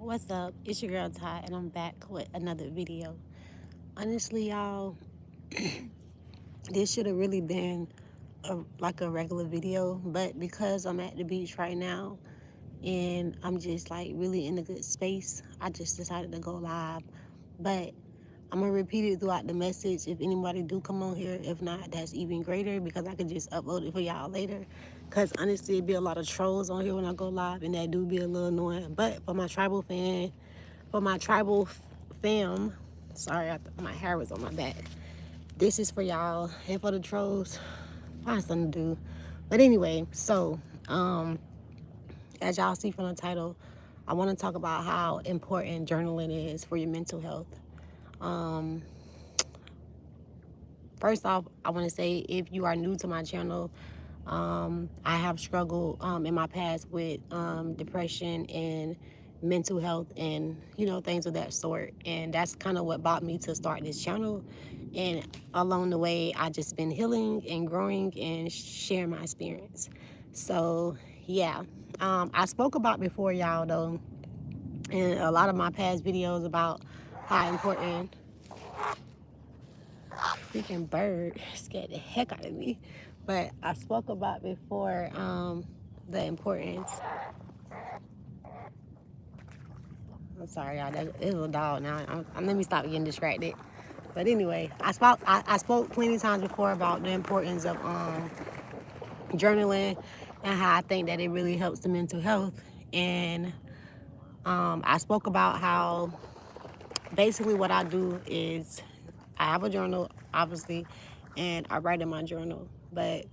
What's up? It's your girl Ty, and I'm back with another video. Honestly, y'all, this should have really been like a regular video, but because I'm at the beach right now and I'm just like really in a good space, I just decided to go live. But I'm gonna repeat it throughout the message if anybody do come on here. If not, that's even greater because I could just upload it for y'all later. Cause honestly, it be a lot of trolls on here when I go live, and that do be a little annoying. But for my tribal fam, sorry, my hair was on my back. This is for y'all and for the trolls. Find something to do. But anyway, so as y'all see from the title, I want to talk about how important journaling is for your mental health. Um, First off, I want to say if you are new to my channel, I have struggled in my past with depression and mental health and things of that sort, and that's kind of what brought me to start this channel. And along the way, I just been healing and growing and sharing my experience. So yeah, I spoke about before, y'all, though, in a lot of my past videos about how important freaking bird scared the heck out of me. But I spoke about before the importance. I'm sorry, y'all. That is a dog now. Let me stop getting distracted. But anyway, I spoke plenty of times before about the importance of journaling and how I think that it really helps the mental health. And I spoke about how basically what I do is I have a journal, obviously, and I write in my journal. But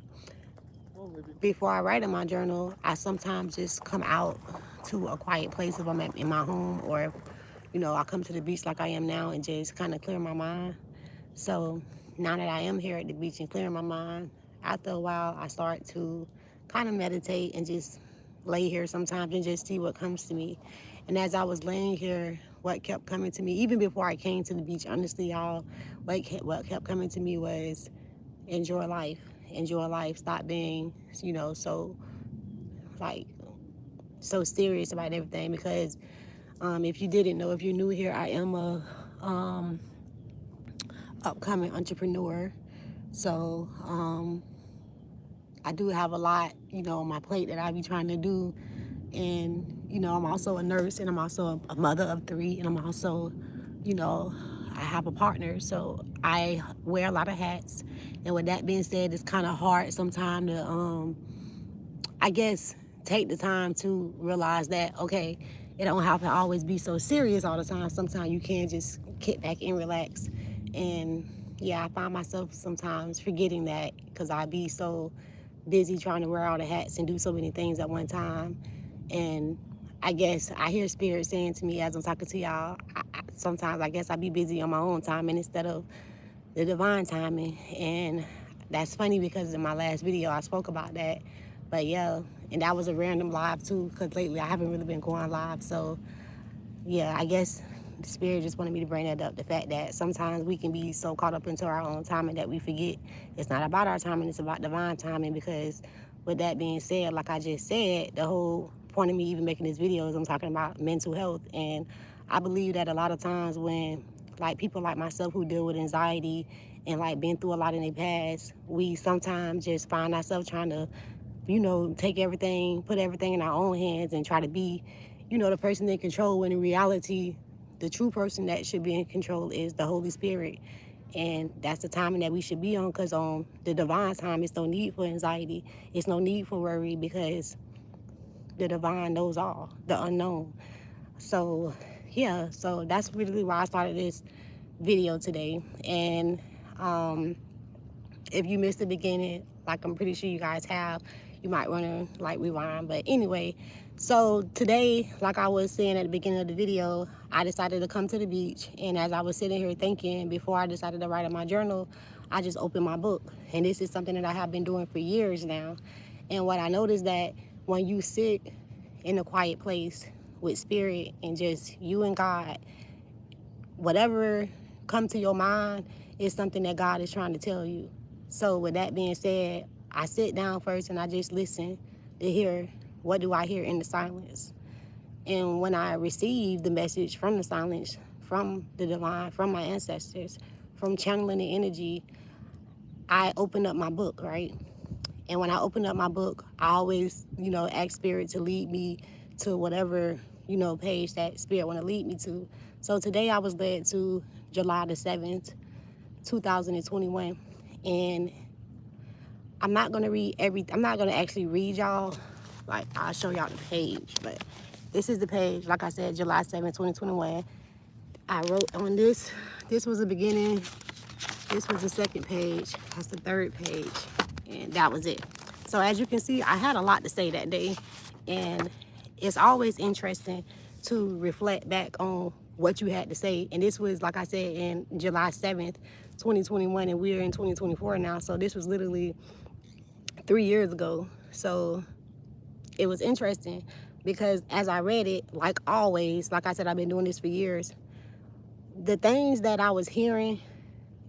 before I write in my journal, I sometimes just come out to a quiet place if I'm in my home, or if, I come to the beach like I am now and just kind of clear my mind. So now that I am here at the beach and clearing my mind, after a while, I start to kind of meditate and just lay here sometimes and just see what comes to me. And as I was laying here, what kept coming to me, even before I came to the beach, honestly, y'all, what kept coming to me was enjoy life. Enjoy life. Stop being, so like so serious about everything. Because if you didn't know, if you're new here, I am a upcoming entrepreneur. So I do have a lot, on my plate that I be trying to do. And, I'm also a nurse, and I'm also a mother of three, and I'm also, you know, I have a partner. So I wear a lot of hats. And with that being said, it's kind of hard sometimes to, I guess, take the time to realize that, okay, it don't have to always be so serious all the time. Sometimes you can just kick back and relax. And yeah, I find myself sometimes forgetting that because I be so busy trying to wear all the hats and do so many things at one time. And I guess I hear spirit saying to me as I'm talking to y'all, sometimes I guess I be busy on my own time and instead of the divine timing. And that's funny because in my last video I spoke about that. But yeah, and that was a random live too, because lately I haven't really been going live. So yeah, I guess the spirit just wanted me to bring that up. The fact that sometimes we can be so caught up into our own timing that we forget it's not about our timing, it's about divine timing. Because with that being said, like I just said, the whole point of me even making this video is I'm talking about mental health. And I believe that a lot of times when like people like myself who deal with anxiety and like been through a lot in their past, we sometimes just find ourselves trying to, take everything, put everything in our own hands and try to be, the person in control, when in reality, the true person that should be in control is the Holy Spirit. And that's the timing that we should be on, because on the divine time, it's no need for anxiety. It's no need for worry, because the divine knows all, the unknown. So, yeah, so that's really why I started this video today. And if you missed the beginning, like I'm pretty sure you guys have, you might want to like rewind. But anyway, so today, like I was saying at the beginning of the video, I decided to come to the beach. And as I was sitting here thinking, before I decided to write in my journal, I just opened my book. And this is something that I have been doing for years now. And what I noticed that when you sit in a quiet place with spirit and just you and God, whatever come to your mind is something that God is trying to tell you. So with that being said, I sit down first and I just listen to hear, what do I hear in the silence? And when I received the message from the silence, from the divine, from my ancestors, from channeling the energy, I opened up my book, right? And when I opened up my book, I always, ask Spirit to lead me to whatever, page that Spirit want to lead me to. So today I was led to July the 7th, 2021. And I'm not going to actually read y'all. Like, I'll show y'all the page. But this is the page, like I said, July 7th, 2021. I wrote on this. This was the beginning. This was the second page. That's the third page. And that was it. So as you can see, I had a lot to say that day. And it's always interesting to reflect back on what you had to say. And this was, like I said, in July 7th, 2021. And we're in 2024 now. So this was literally 3 years ago. So it was interesting because as I read it, like always, like I said, I've been doing this for years. The things that I was hearing,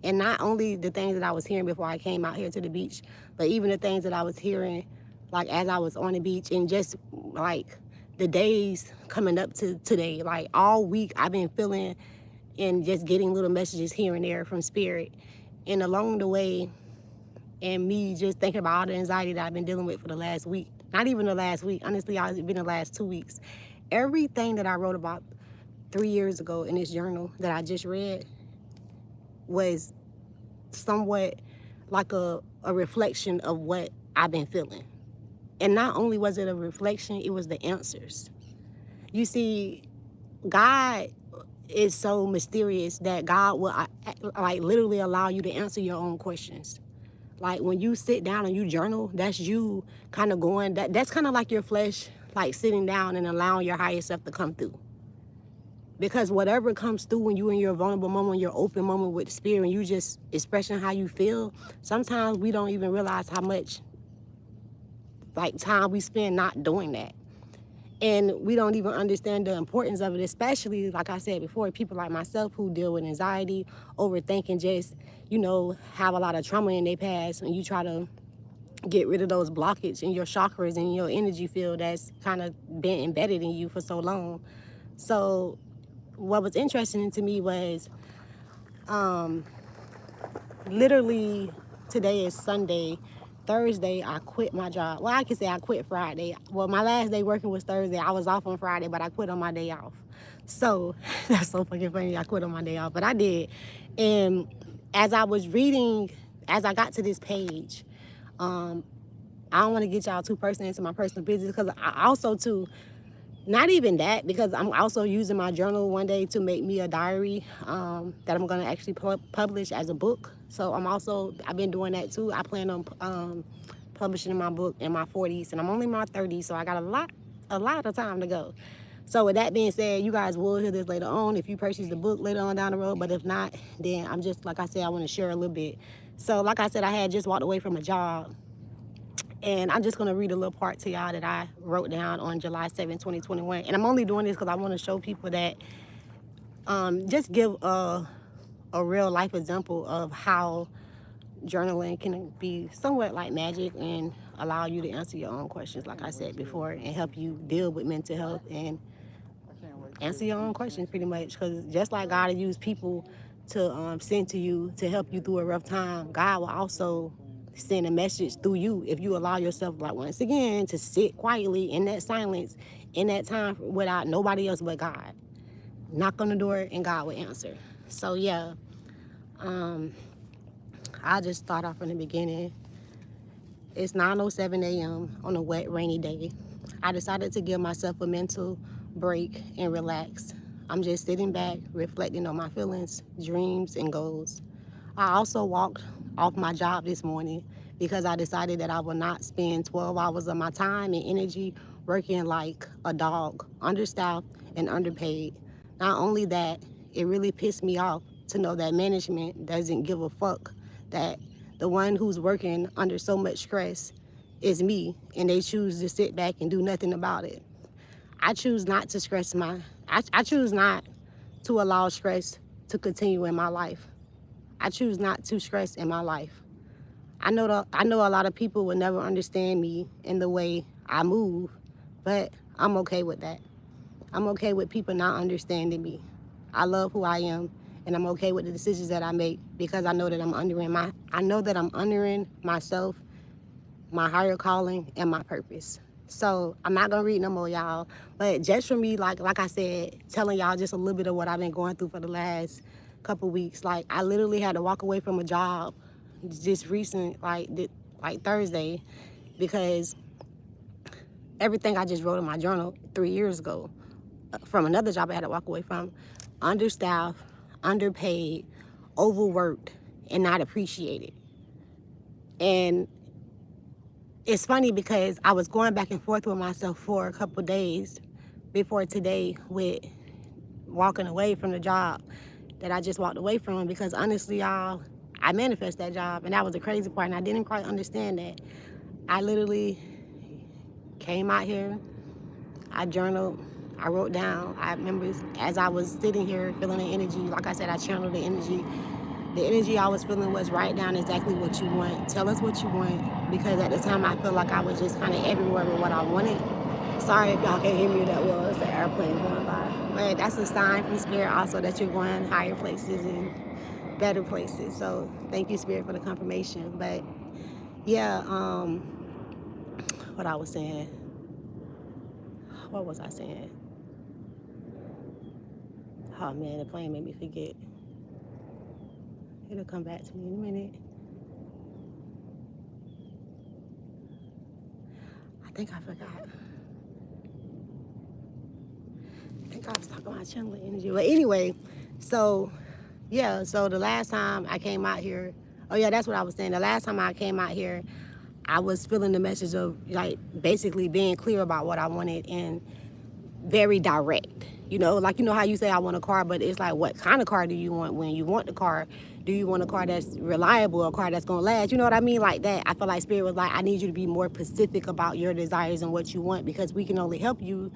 and not only the things that I was hearing before I came out here to the beach, but even the things that I was hearing, like as I was on the beach, and just like the days coming up to today, like all week I've been feeling and just getting little messages here and there from Spirit. And along the way, and me just thinking about all the anxiety that I've been dealing with for the last week, not even the last week, honestly, it's been the last 2 weeks. Everything that I wrote about 3 years ago in this journal that I just read was somewhat like a reflection of what I've been feeling. And not only was it a reflection, it was the answers. You see, God is so mysterious that God will like literally allow you to answer your own questions. Like when you sit down and you journal, that's you kind of going, that's kind of like your flesh, like sitting down and allowing your higher self to come through. Because whatever comes through when you in your vulnerable moment, your open moment with the Spirit, and you just expressing how you feel, sometimes we don't even realize how much like time we spend not doing that. And we don't even understand the importance of it, especially, like I said before, people like myself who deal with anxiety, overthinking, just, have a lot of trauma in their past, and you try to get rid of those blockages in your chakras and your energy field that's kind of been embedded in you for so long. So what was interesting to me was literally today is Sunday. Thursday, I quit my job. Well, I can say I quit Friday. Well, my last day working was Thursday. I was off on Friday, but I quit on my day off. So that's so fucking funny. I quit on my day off, but I did. And as I was reading, as I got to this page, I don't want to get y'all too personal into my personal business, because I also too, not even that, because I'm also using my journal one day to make me a diary that I'm going to actually publish as a book. So I've been doing that too. I plan on publishing my book in my 40s, and I'm only in my 30s, so I got a lot of time to go. So with that being said, you guys will hear this later on if you purchase the book later on down the road. But if not, then I'm just, like I said, I want to share a little bit. So like I said, I had just walked away from a job. And I'm just going to read a little part to y'all that I wrote down on July 7, 2021. And I'm only doing this because I want to show people that, just give a real life example of how journaling can be somewhat like magic and allow you to answer your own questions, like I said before, and help you deal with mental health and answer your own questions pretty much. Because just like God will use people to send to you to help you through a rough time, God will also send a message through you if you allow yourself, like, once again, to sit quietly in that silence, in that time, without nobody else but God. Knock on the door and God will answer. So yeah, I'll just start off from the beginning. It's 9:07 a.m. on a wet, rainy day. I decided to give myself a mental break and relax. I'm just sitting back, reflecting on my feelings, dreams, and goals. I also walked off my job this morning because I decided that I will not spend 12 hours of my time and energy working like a dog, understaffed and underpaid. Not only that, it really pissed me off to know that management doesn't give a fuck that the one who's working under so much stress is me, and they choose to sit back and do nothing about it. I choose not to I choose not to allow stress to continue in my life. I choose not to stress in my life. I know a lot of people will never understand me in the way I move, but I'm okay with that. I'm okay with people not understanding me. I love who I am, and I'm okay with the decisions that I make because I know that I'm honoring myself, my higher calling, and my purpose. So I'm not gonna read no more, y'all. But just for me, like I said, telling y'all just a little bit of what I've been going through for the last couple weeks. Like I literally had to walk away from a job just recent, like Thursday, because everything I just wrote in my journal 3 years ago from another job I had to walk away from, understaffed, underpaid, overworked, and not appreciated. And it's funny because I was going back and forth with myself for a couple of days before today with walking away from the job that I just walked away from, because honestly, y'all, I manifest that job, and that was the crazy part, and I didn't quite understand that. I literally came out here, I journaled, I wrote down. I remember as I was sitting here feeling the energy, like I said, I channeled the energy. The energy I was feeling was write down exactly what you want. Tell us what you want, because at the time I feel like I was just kind of everywhere with what I wanted. Sorry if y'all can't hear me that well. It's an airplane going by. But that's a sign from Spirit also that you're going higher places and better places. So thank you, Spirit, for the confirmation. But yeah, what I was saying. What was I saying? Oh man, the plane made me forget. It'll come back to me in a minute. I think I forgot. I think I was talking about channeling energy. But anyway, so yeah, so the last time I came out here, oh yeah, that's what I was saying. The last time I came out here, I was feeling the message of like basically being clear about what I wanted and very direct. Like how you say I want a car, but it's like, what kind of car do you want when you want the car? Do you want a car that's reliable, a car that's gonna last? You know what I mean? Like that. I feel like Spirit was like, I need you to be more specific about your desires and what you want, because we can only help you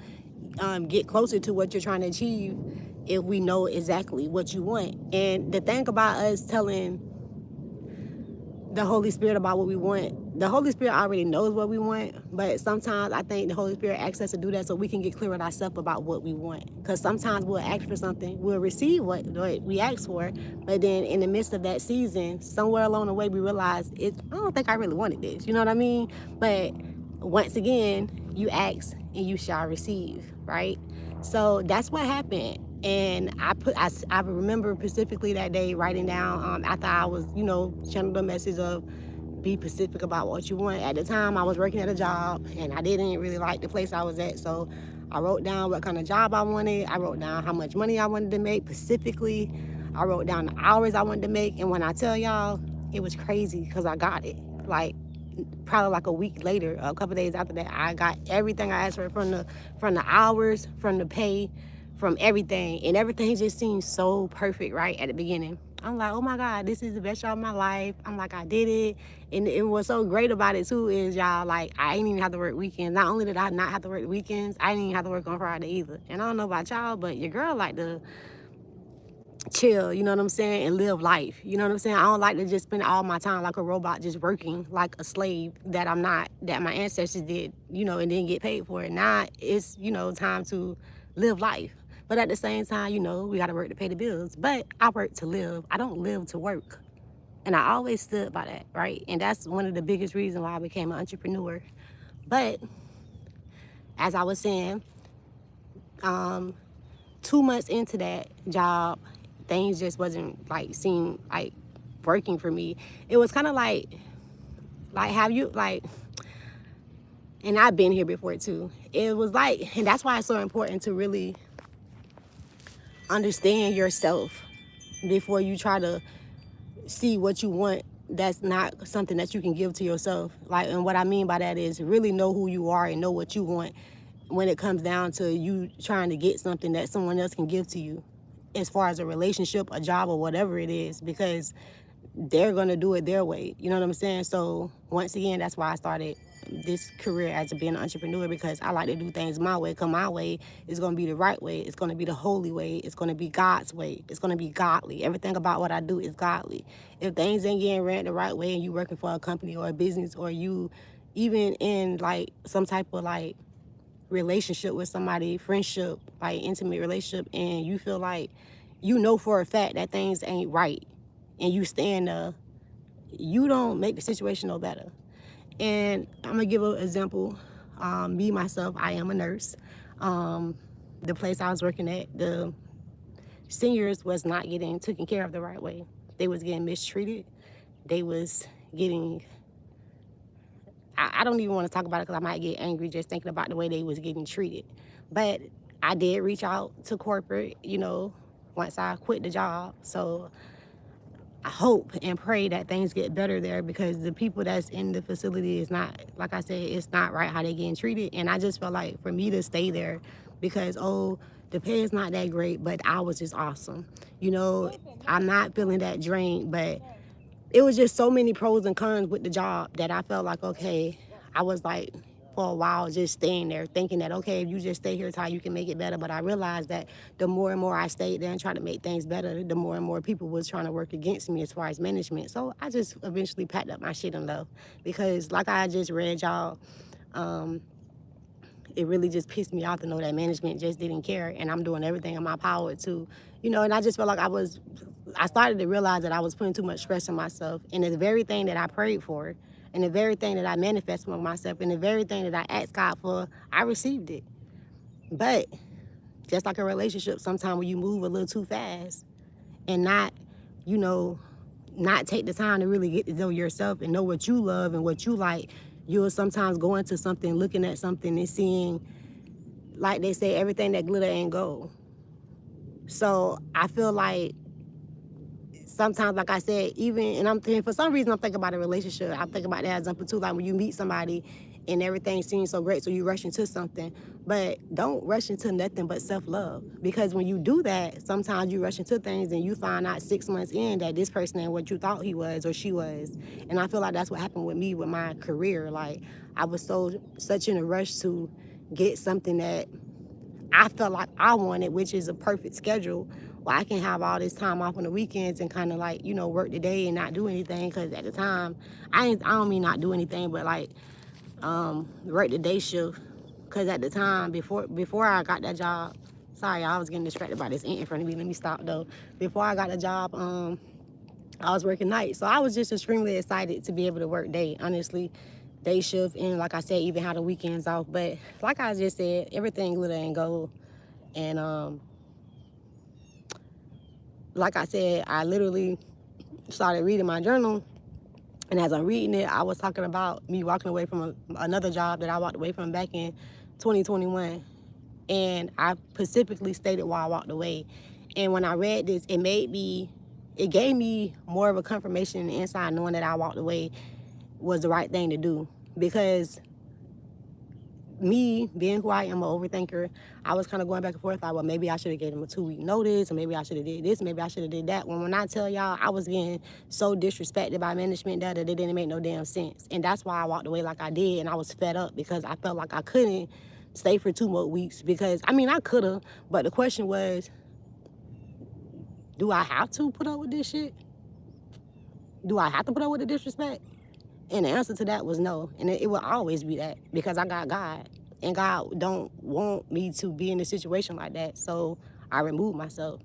get closer to what you're trying to achieve if we know exactly what you want. And the thing about us telling the Holy Spirit about what we want, the Holy Spirit already knows what we want, but sometimes I think the Holy Spirit asks us to do that so we can get clear with ourselves about what we want. Because sometimes we'll ask for something, we'll receive what we ask for, but then in the midst of that season, somewhere along the way, we realize, I don't think I really wanted this, you know what I mean? But once again, you ask and you shall receive, right? So that's what happened. And I remember specifically that day writing down after I was, channeled the message of be specific about what you want. At the time, I was working at a job and I didn't really like the place I was at. So I wrote down what kind of job I wanted. I wrote down how much money I wanted to make specifically. I wrote down the hours I wanted to make. And when I tell y'all, it was crazy because I got it. Like probably like a week later, a couple days after that, I got everything I asked for, from the hours, from the pay, from everything. And everything just seemed so perfect right at the beginning. I'm like, oh my God, this is the best job of my life. I'm like, I did it. And what's so great about it too is, y'all, like, I ain't even have to work weekends. Not only did I not have to work weekends, I didn't even have to work on Friday either. And I don't know about y'all, but your girl like to chill, you know what I'm saying, and live life. You know what I'm saying? I don't like to just spend all my time like a robot, just working like a slave that I'm not, that my ancestors did, and didn't get paid for it. Now it's, time to live life. But at the same time, we got to work to pay the bills. But I work to live. I don't live to work. And I always stood by that, right? And that's one of the biggest reasons why I became an entrepreneur. But as I was saying, 2 months into that job, things just wasn't seem like working for me. It was kind of like have you and I've been here before too. It was like, and that's why it's so important to really understand yourself before you try to see what you want that's not something that you can give to yourself. And what I mean by that is really know who you are and know what you want when it comes down to you trying to get something that someone else can give to you, as far as a relationship, a job, or whatever it is, because they're going to do it their way. You know what I'm saying? So once again, that's why I started this career as being an entrepreneur, because I like to do things my way. Because my way is going to be the right way. It's going to be the holy way. It's going to be God's way. It's going to be godly. Everything about what I do is godly. If things ain't getting ran the right way and you working for a company or a business, or you even in some type of relationship with somebody, friendship, like intimate relationship, and you feel like you know for a fact that things ain't right, and you stand there, you don't make the situation no better. And I'm gonna give an example. Me myself, I am a nurse. The place I was working at, the seniors was not getting taken care of the right way. They was getting mistreated. They was getting, I don't even want to talk about it because I might get angry just thinking about the way they was getting treated. But I did reach out to corporate, once I quit the job. So I hope and pray that things get better there, because the people that's in the facility is not, like I said, it's not right how they getting treated. And I just felt like for me to stay there because, the pay is not that great, but I was just awesome. I'm not feeling that drained, but it was just so many pros and cons with the job that I felt like, okay, I was like, for a while just staying there thinking that, okay, if you just stay here, Ty, you can make it better. But I realized that the more and more I stayed there and tried to make things better, the more and more people was trying to work against me as far as management. So I just eventually packed up my shit and left, because like I just read y'all, it really just pissed me off to know that management just didn't care, and I'm doing everything in my power to, and I just felt like I started to realize that I was putting too much stress on myself, and the very thing that I prayed for, and the very thing that I manifested for myself, and the very thing that I asked God for, I received it. But just like a relationship, sometimes when you move a little too fast and not, you know, not take the time to really get to know yourself and know what you love and what you like, you'll sometimes go into something, looking at something and seeing, like they say, everything that glitter ain't gold. So I feel like sometimes, like I said, and I'm thinking, for some reason, I'm thinking about a relationship. I'm thinking about that example too, like when you meet somebody and everything seems so great, so you rush into something. But don't rush into nothing but self-love. Because when you do that, sometimes you rush into things and you find out 6 months in that this person ain't what you thought he was or she was. And I feel like that's what happened with me with my career. Like, I was such in a rush to get something that I felt like I wanted, which is a perfect schedule where I can have all this time off on the weekends and kind of like, work the day and not do anything. Because at the time, I don't mean not do anything, but like work the day shift. Because at the time, before I got that job, sorry, I was getting distracted by this ant in front of me. Let me stop though. Before I got the job, I was working nights. So I was just extremely excited to be able to work day, honestly. Day shift, and like I said, even had the weekends off. But like I just said, everything glitter and gold. And like I said, I literally started reading my journal, and as I'm reading it, I was talking about me walking away from another job that I walked away from back in 2021. And I specifically stated why I walked away. And when I read this, it gave me more of a confirmation in the inside, knowing that I walked away was the right thing to do. Because me being who I am, an overthinker, I was kind of going back and forth, like, well, maybe I should have gave them a 2-week notice, or maybe I should have did this, maybe I should have did that. When I tell y'all, I was getting so disrespected by management that it didn't make no damn sense. And that's why I walked away like I did, and I was fed up because I felt like I couldn't stay for 2 more weeks. Because, I mean, I could have, but the question was, do I have to put up with this shit? Do I have to put up with the disrespect? And the answer to that was no. And it will always be that, because I got God. And God don't want me to be in a situation like that. So I removed myself.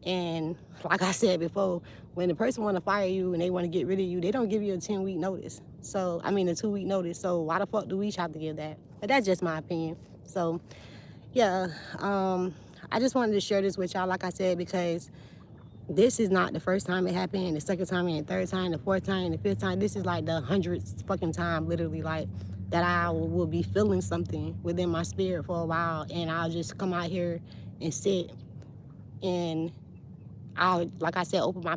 And like I said before, when the person want to fire you and they want to get rid of you, they don't give you a 10-week notice. So, I mean, a 2-week notice. So why the fuck do we have to give that? But that's just my opinion. So, yeah, I just wanted to share this with y'all, like I said, because this is not the first time it happened, and the second time, and the third time, the fourth time, and the fifth time. This is like the 100th fucking time, literally, like, that I will be feeling something within my spirit for a while, and I'll just come out here and sit, and I'll, like I said, open my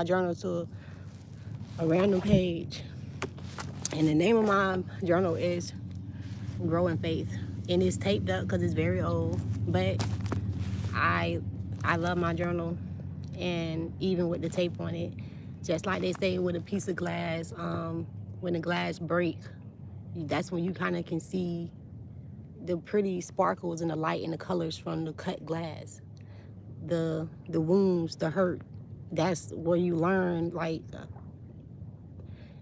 journal to a random page, and the name of my journal is Growing Faith, and it's taped up because it's very old, but I love my journal, and even with the tape on it, just like they say with a piece of glass, when the glass break, that's when you kind of can see the pretty sparkles and the light and the colors from the cut glass. The wounds, the hurt, that's where you learn, like,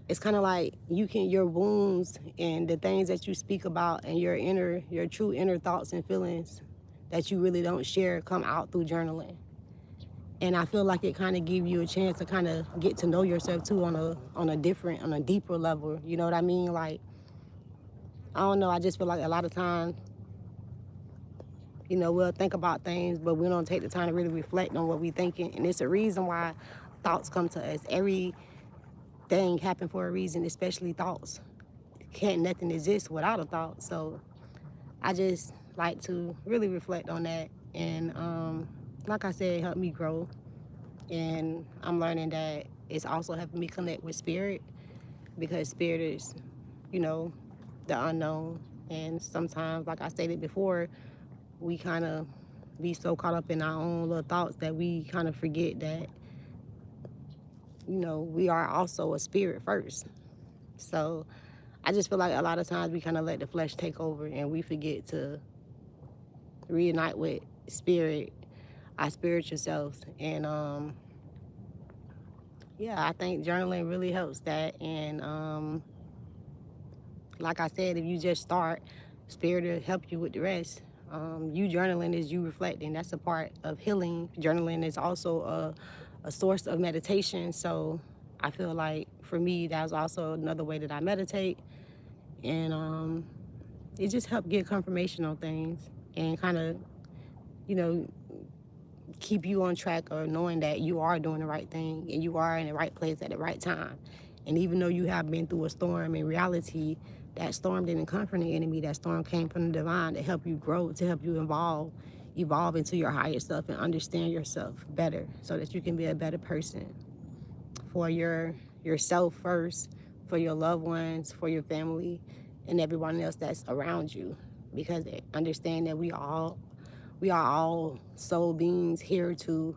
it's kind of like your wounds and the things that you speak about and your true inner thoughts and feelings that you really don't share come out through journaling. And I feel like it kind of give you a chance to kind of get to know yourself too on a deeper level. You know what I mean? Like, I don't know. I just feel like a lot of times, we'll think about things, but we don't take the time to really reflect on what we're thinking. And it's a reason why thoughts come to us. Everything happen for a reason, especially thoughts. Can't nothing exist without a thought. So I just like to really reflect on that. And like I said, it helped me grow. And I'm learning that it's also helping me connect with spirit, because spirit is, the unknown. And sometimes, like I stated before, we kind of be so caught up in our own little thoughts that we kind of forget that, we are also a spirit first. So I just feel like a lot of times we kind of let the flesh take over and we forget to reunite with spirit, our spiritual selves. And yeah, I think journaling really helps that. And like I said, if you just start, spirit will help you with the rest. You journaling is you reflecting. That's a part of healing. Journaling is also a source of meditation. So I feel like for me, that's also another way that I meditate. And it just helped get confirmation on things and kind of, you know, keep you on track, or knowing that you are doing the right thing and you are in the right place at the right time. And even though you have been through a storm, in reality, that storm didn't come from the enemy. That storm came from the divine to help you grow, to help you evolve into your higher self and understand yourself better, so that you can be a better person for yourself first, for your loved ones, for your family, and everyone else that's around you. Because understand that we are all soul beings here to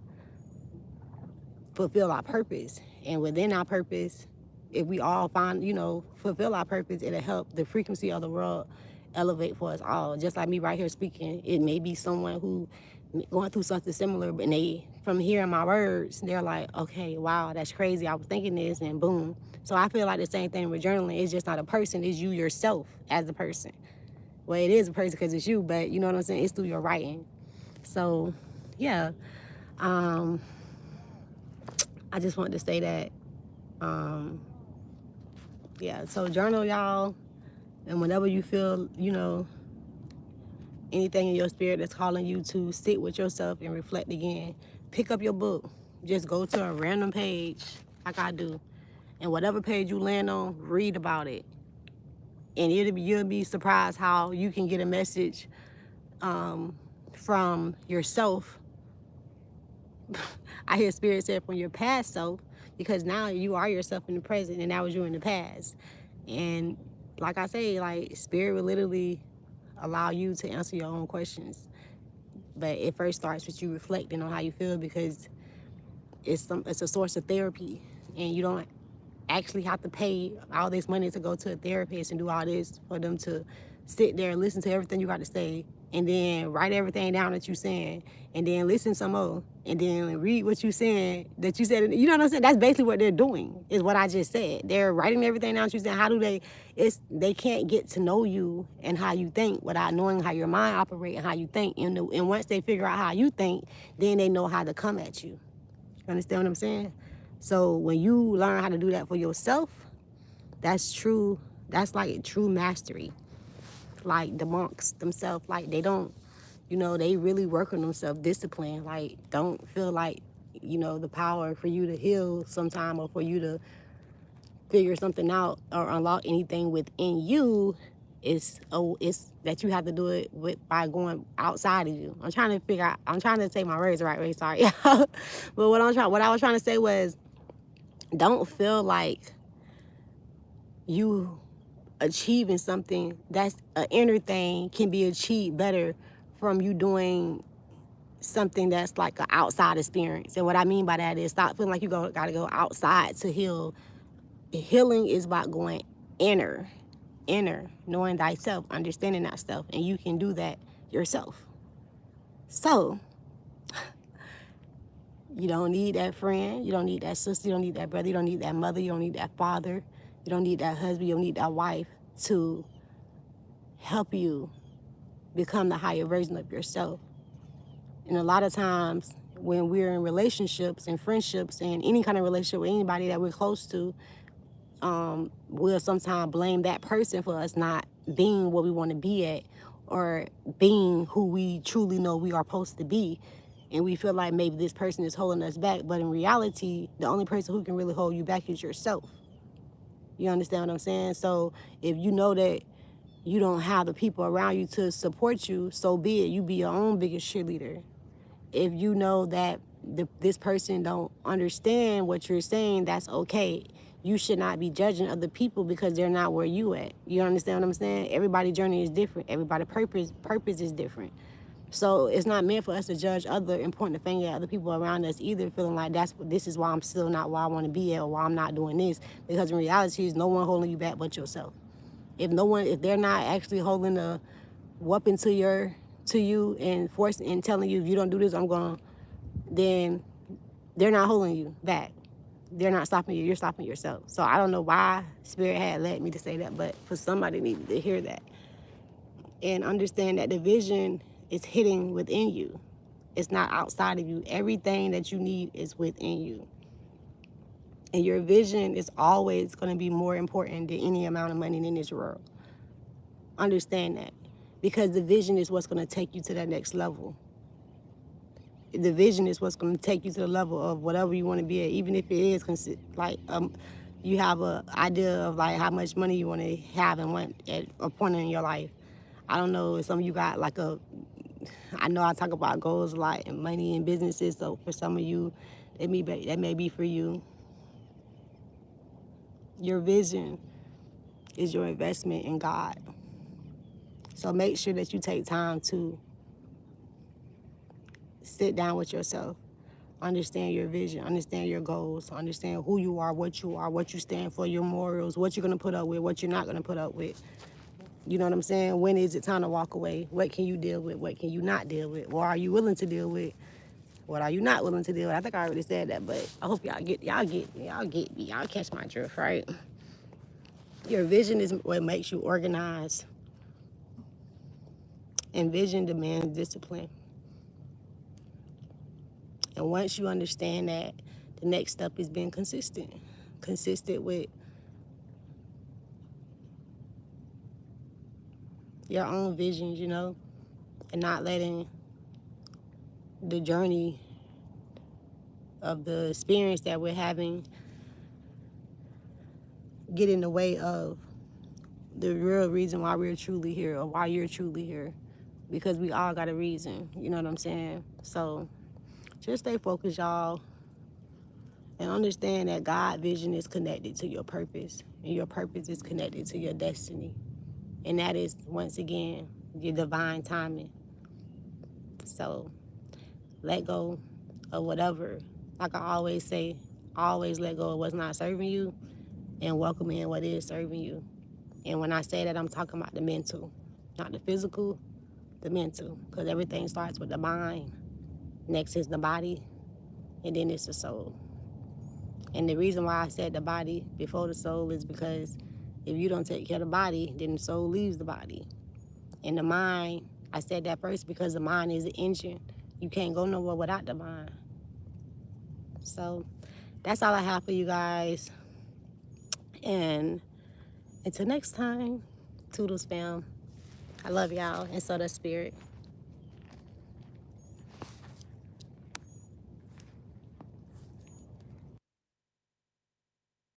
fulfill our purpose. And within our purpose, if we all find, fulfill our purpose, it'll help the frequency of the world elevate for us all. Just like me right here speaking, it may be someone who going through something similar, but from hearing my words, they're like, okay, wow, that's crazy. I was thinking this, and boom. So I feel like the same thing with journaling. It's just not a person, it's you yourself as a person. Well, it is a person because it's you, but you know what I'm saying? It's through your writing. So, yeah. I just wanted to say that. Yeah, so journal, y'all. And whenever you feel, anything in your spirit that's calling you to sit with yourself and reflect again, pick up your book. Just go to a random page, like I do. And whatever page you land on, read about it. And you'll be surprised how you can get a message from yourself. I hear spirit say from your past self, because now you are yourself in the present, and that was you in the past. And like I say, like, spirit will literally allow you to answer your own questions. But it first starts with you reflecting on how you feel, because it's a source of therapy, and you don't actually have to pay all this money to go to a therapist and do all this for them to sit there and listen to everything you got to say, and then write everything down that you're saying, and then listen some more, and then read what you're saying that you said. You know what I'm saying? That's basically what they're doing, is what I just said. They're writing everything down that you're saying. How do they can't get to know you and how you think without knowing how your mind operates and how you think. And once they figure out how you think, then they know how to come at you. You understand what I'm saying? So when you learn how to do that for yourself, that's like true mastery. Like the monks themselves, like they don't, they really work on themselves, discipline. Like, don't feel like, the power for you to heal sometime, or for you to figure something out or unlock anything within you it's that you have to do it by going outside of you. I'm trying to say my words the right way, sorry. But what I was trying to say was, don't feel like you achieving something that's an inner thing can be achieved better from you doing something that's like an outside experience. And what I mean by that is, stop feeling like you gotta go outside to heal. Healing is about going inner, knowing thyself, understanding thyself, and you can do that yourself. So you don't need that friend, you don't need that sister, you don't need that brother, you don't need that mother, you don't need that father. You don't need that husband, you don't need that wife to help you become the higher version of yourself. And a lot of times when we're in relationships and friendships and any kind of relationship with anybody that we're close to, we'll sometimes blame that person for us not being what we want to be at or being who we truly know we are supposed to be. And we feel like maybe this person is holding us back. But in reality, the only person who can really hold you back is yourself. You understand what I'm saying? So if you know that you don't have the people around you to support you, so be it. You be your own biggest cheerleader. If you know that this person don't understand what you're saying, that's okay. You should not be judging other people because they're not where you at. You understand what I'm saying? Everybody's journey is different. Everybody's purpose is different. So it's not meant for us to judge other and point the finger at other people around us either, feeling like this is why I'm still not where I want to be at or why I'm not doing this. Because in reality, there's no one holding you back but yourself. If they're not actually holding a weapon to you and forcing and telling you if you don't do this, I'm gonna, then they're not holding you back. They're not stopping you. You're stopping yourself. So I don't know why Spirit had led me to say that, but for somebody needed to hear that and understand that the vision is hidden within you. It's not outside of you. Everything that you need is within you. And your vision is always going to be more important than any amount of money in this world. Understand that. Because the vision is what's going to take you to that next level. The vision is what's going to take you to the level of whatever you want to be at, even if it is like you have an idea of like how much money you want to have and want at a point in your life. I don't know if some of you got like I know I talk about goals a lot and money and businesses, so for some of you, that may be for you. Your vision is your investment in God. So make sure that you take time to sit down with yourself, understand your vision, understand your goals, understand who you are, what you stand for, your morals, what you're going to put up with, what you're not going to put up with. You know what I'm saying? When is it time to walk away? What can you deal with? What can you not deal with? What are you willing to deal with? What are you not willing to deal with? I think I already said that, but I hope y'all get me. Y'all catch my drift, right? Your vision is what makes you organized. And vision demands discipline. And once you understand that, the next step is being consistent. Consistent with your own visions, and not letting the journey of the experience that we're having get in the way of the real reason why we're truly here or why you're truly here. Because we all got a reason, you know what I'm saying? So just stay focused, y'all, and understand that God's vision is connected to your purpose, and your purpose is connected to your destiny. And that is, once again, your divine timing. So let go of whatever. Like I always say, always let go of what's not serving you and welcome in what is serving you. And when I say that, I'm talking about the mental, not the physical, the mental, because everything starts with the mind. Next is the body, and then it's the soul. And the reason why I said the body before the soul is because if you don't take care of the body, then the soul leaves the body. And the mind, I said that first because the mind is the engine. You can't go nowhere without the mind. So that's all I have for you guys. And until next time, Toodles fam. I love y'all, and so does Spirit.